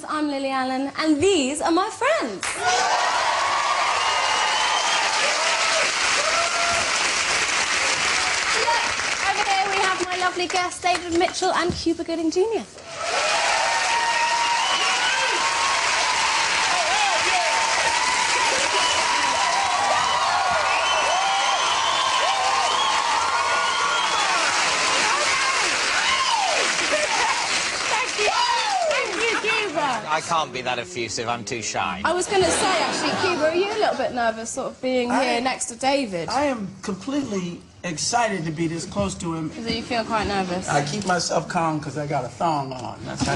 I'm Lily Allen, and these are my friends. Look, over here we have my lovely guests, David Mitchell and Cuba Gooding Jr. I can't be that effusive, I'm too shy. I was going to say, actually, Cuba, are you a little bit nervous sort of being here next to David? I am completely excited to be this close to him. So you feel quite nervous? I keep myself calm because I got a thong on. That's how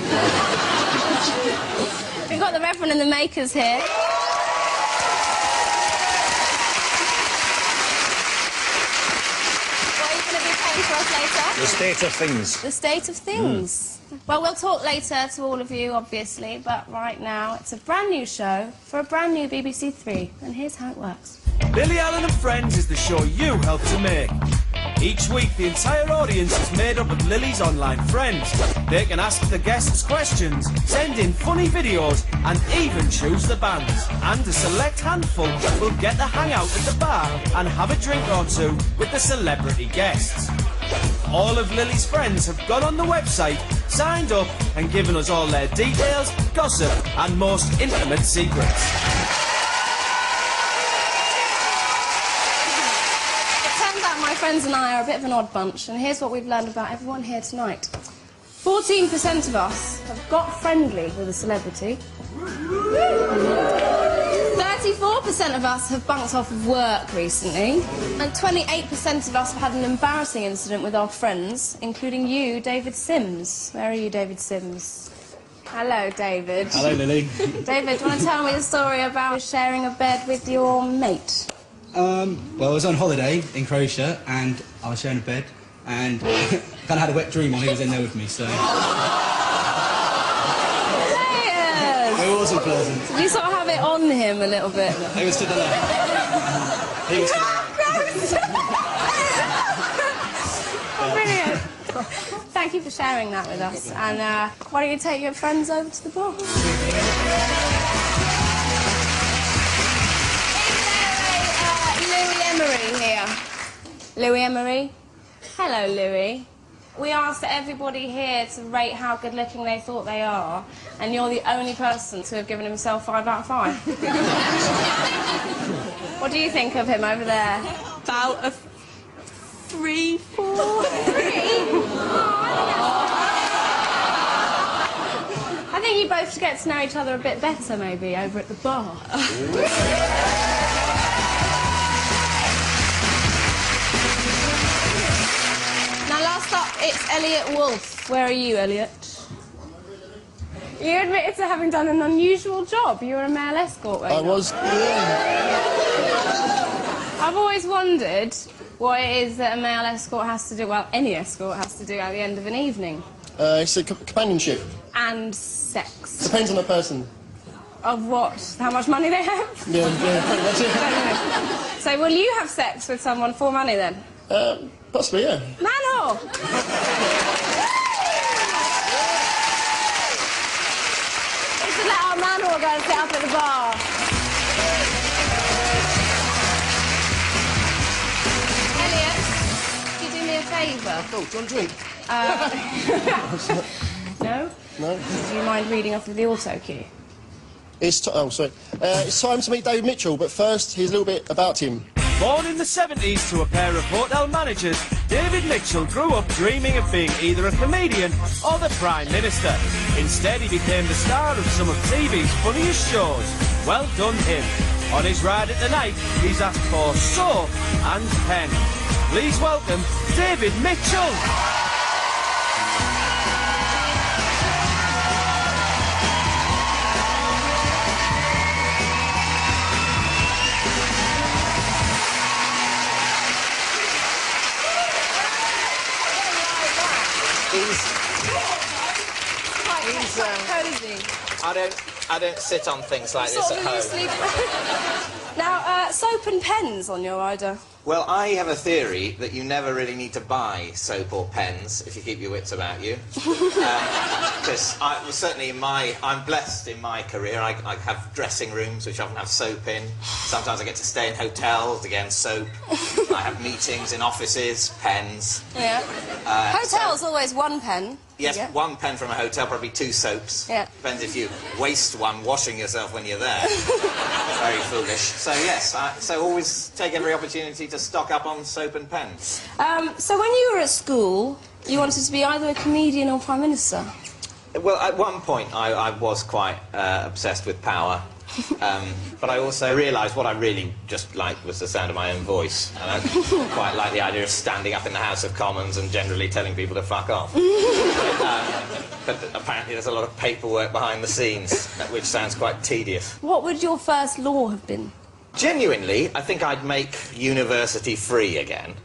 We've got the Reverend and the Makers here. What are you going to be playing for us later? The State of Things. The State of Things. Well, we'll talk later to all of you, obviously, but right now it's a brand new show for a brand new BBC Three, and here's how it works. Lily Allen and Friends is the show you helped to make. Each week, the entire audience is made up of Lily's online friends. They can ask the guests questions, send in funny videos, and even choose the bands. And a select handful will get to hang out at the bar and have a drink or two with the celebrity guests. All of Lily's friends have gone on the website, signed up, and given us all their details, gossip, and most intimate secrets. It turns out my friends and I are a bit of an odd bunch, and here's what we've learned about everyone here tonight. 14% of us have got friendly with a celebrity. 34% of us have bunked off of work recently, and 28% of us have had an embarrassing incident with our friends, including you, David Sims. Where are you, David Sims? Hello, David. Hello, Lily. David, do you want to tell me the story about sharing a bed with your mate? Well, I was on holiday in Croatia, and I was sharing a bed, and kind of had a wet dream while he was in there with me, so... It wasn't pleasant. Did you sort of have it on him a little bit? He was stood there. He was stood there. Oh, brilliant. Thank you for sharing that with us. And why don't you take your friends over to the bar? Is there a Louis Emery here? Louis Emery? Hello, Louis. We asked everybody here to rate how good-looking they thought they are, and you're the only person to have given himself 5 out of 5. What do you think of him over there? About a 3, 4. 3? I think you both should get to know each other a bit better, maybe, over at the bar. Now, last up, it's Elliot Wolf. Where are you, Elliot? You admitted to having done an unusual job. You were a male escort, weren't you? I was, yeah. I've always wondered what it is that a male escort has to do, well, any escort has to do at the end of an evening. It's a companionship. And sex. Depends on the person. Of what? How much money they have? Yeah, pretty much it. So will you have sex with someone for money, then? Possibly, yeah. Manor! We should let our Manor go and sit up at the bar. Elliot, can you do me a favour? Oh, do you want a drink? No? No? Do you mind reading off of the auto cue? It's time to meet David Mitchell, but first, here's a little bit about him. Born in the 70s to a pair of hotel managers, David Mitchell grew up dreaming of being either a comedian or the Prime Minister. Instead, he became the star of some of TV's funniest shows. Well done him. On his ride at the night, he's asked for soap and pen. Please welcome David Mitchell. see. I don't sit on things like this Sort at of home. loosely. Now, soap and pens on your rider. Well, I have a theory that you never really need to buy soap or pens if you keep your wits about you. Because certainly I'm blessed in my career. I have dressing rooms which often have soap in. Sometimes I get to stay in hotels, again, soap. I have meetings in offices, pens. Yeah. Hotels, always one pen. Yes, Yeah. 1 pen from a hotel, probably 2 soaps. Yeah. Depends if you waste one washing yourself when you're there. Very foolish. So, yes, so always take every opportunity to stock up on soap and pens. So when you were at school, you wanted to be either a comedian or Prime Minister? Well, at one point, I was quite obsessed with power. But I also realised what I really just liked was the sound of my own voice. And I quite like the idea of standing up in the House of Commons and generally telling people to fuck off. But apparently there's a lot of paperwork behind the scenes, which sounds quite tedious. What would your first law have been? Genuinely, I think I'd make university free again.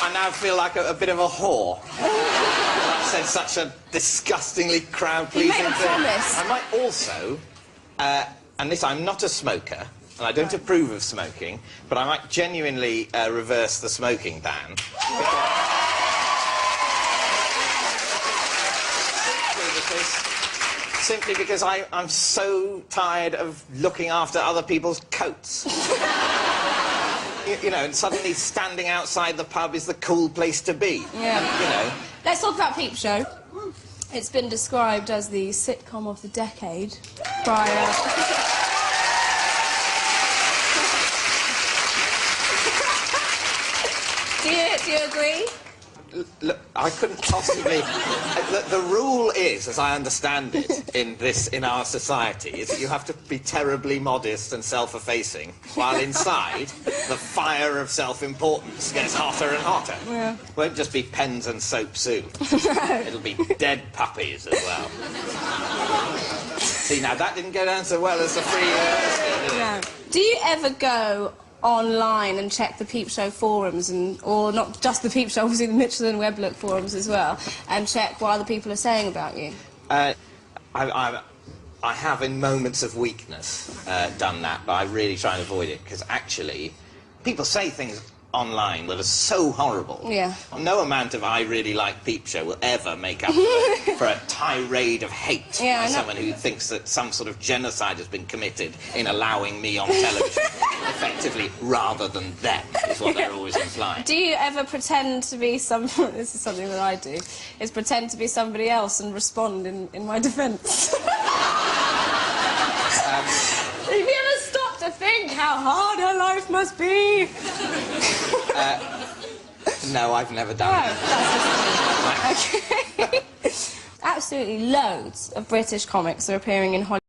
I now feel like a bit of a whore. I said such a disgustingly crowd-pleasing thing. You made a promise. I might also, and this, I'm not a smoker, and I don't approve of smoking, but I might genuinely reverse the smoking ban. Simply because I'm so tired of looking after other people's coats. You know, and suddenly standing outside the pub is the cool place to be. Yeah. You know. Let's talk about Peep Show. It's been described as the sitcom of the decade by... Do you agree? Look, I couldn't possibly... the rule is, as I understand it, in our society, is that you have to be terribly modest and self-effacing, while inside, the fire of self-importance gets hotter and hotter. Yeah. It won't just be pens and soap soon. It'll be dead puppies as well. See, now, that didn't go down so well as the free university, did it? No. Do you ever go online and check the Peep Show forums, or not just the Peep Show, obviously the Mitchell and Webb Look forums as well, and check what other people are saying about you? I have, in moments of weakness, done that, but I really try and avoid it, because actually, people say things online that are so horrible. Yeah. No amount of I really like Peep Show will ever make up for a tirade of hate by someone who thinks that some sort of genocide has been committed in allowing me on television, effectively, rather than them, is what they're always implying. Do you ever pretend to be this is something that I do, is pretend to be somebody else and respond in my defence? Have you ever stopped to think how hard her life must be? No, I've never done that. Okay. Absolutely loads of British comics are appearing in Hollywood.